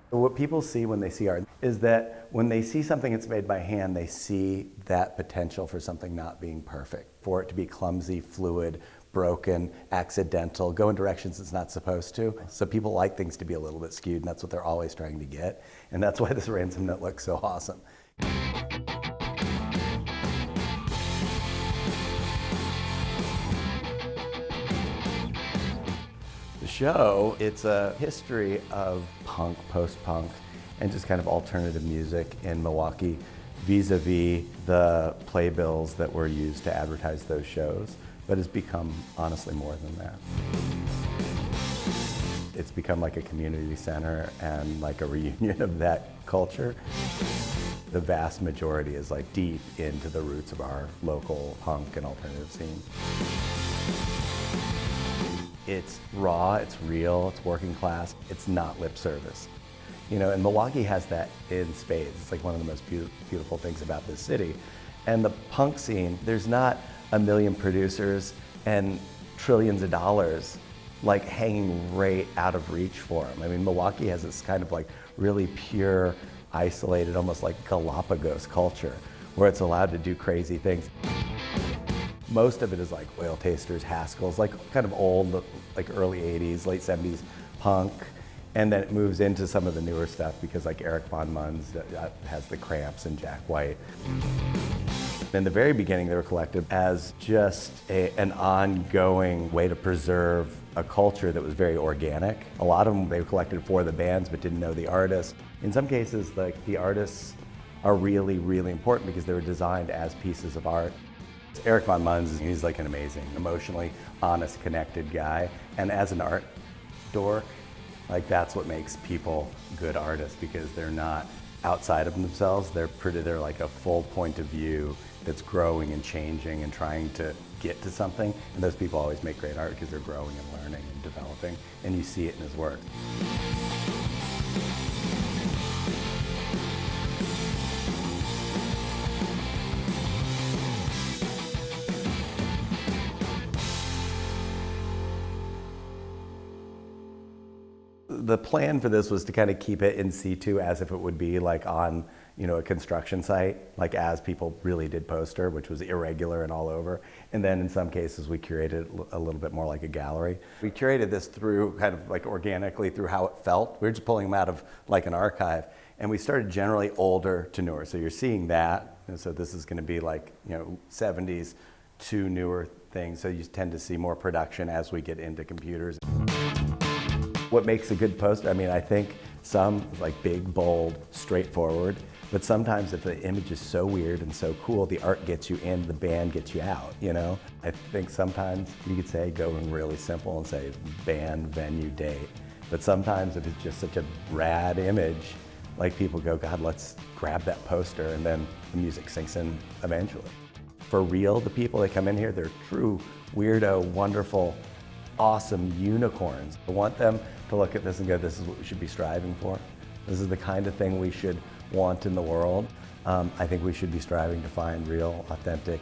What people see when they see art is that when they see something that's made by hand, they see that potential for something not being perfect, for it to be clumsy, fluid, broken, accidental, go in directions it's not supposed to. So people like things to be a little bit skewed, and that's what they're always trying to get. And that's why this ransom note looks so awesome. The show, it's a history of punk, post-punk, and just kind of alternative music in Milwaukee vis-a-vis the playbills that were used to advertise those shows, but it's become honestly more than that. It's become like a community center and like a reunion of that culture. The vast majority is like deep into the roots of our local punk and alternative scene. It's raw, it's real, it's working class, it's not lip service. You know, and Milwaukee has that in spades. It's like one of the most beautiful things about this city. And the punk scene, there's not a million producers and trillions of dollars like hanging right out of reach for them. I mean, Milwaukee has this kind of like really pure, isolated, almost like Galapagos culture where it's allowed to do crazy things. Most of it is like oil tasters, Haskels, like kind of old, like early 80s, late 70s punk. And then it moves into some of the newer stuff because like Eric Von Munz has the Cramps and Jack White. In the very beginning, they were collected as just an ongoing way to preserve a culture that was very organic. A lot of them they were collected for the bands but didn't know the artists. In some cases, like the artists are really, really important because they were designed as pieces of art. Eric Von Munz, he's like an amazing, emotionally honest, connected guy. And as an art dork, like that's what makes people good artists because they're not outside of themselves. They're like a full point of view that's growing and changing and trying to get to something. And those people always make great art because they're growing and learning and developing. And you see it in his work. The plan for this was to kind of keep it in situ as if it would be like on, you know, a construction site, like as people really did poster, which was irregular and all over. And then in some cases we curated it a little bit more like a gallery. We curated this through kind of like organically through how it felt. We were just pulling them out of like an archive. And we started generally older to newer. So you're seeing that. And so this is going to be like, you know, 70s to newer things. So you tend to see more production as we get into computers. What makes a good poster? I mean, I think some like big, bold, straightforward, but sometimes if the image is so weird and so cool, the art gets you in, the band gets you out, you know? I think sometimes you could say going really simple and say band, venue, date. But sometimes if it's just such a rad image, like people go, God, let's grab that poster, and then the music sinks in eventually. For real, the people that come in here, they're true weirdo, wonderful, awesome unicorns. I want them to look at this and go, this is what we should be striving for. This is the kind of thing we should want in the world. I think we should be striving to find real, authentic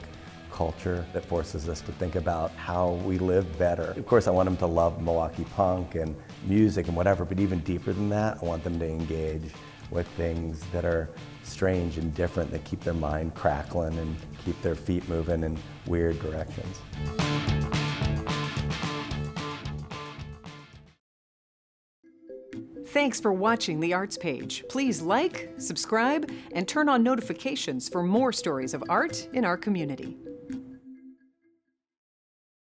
culture that forces us to think about how we live better. Of course, I want them to love Milwaukee punk and music and whatever, but even deeper than that, I want them to engage with things that are strange and different, that keep their mind crackling and keep their feet moving in weird directions. Thanks for watching The Arts Page. Please like, subscribe, and turn on notifications for more stories of art in our community.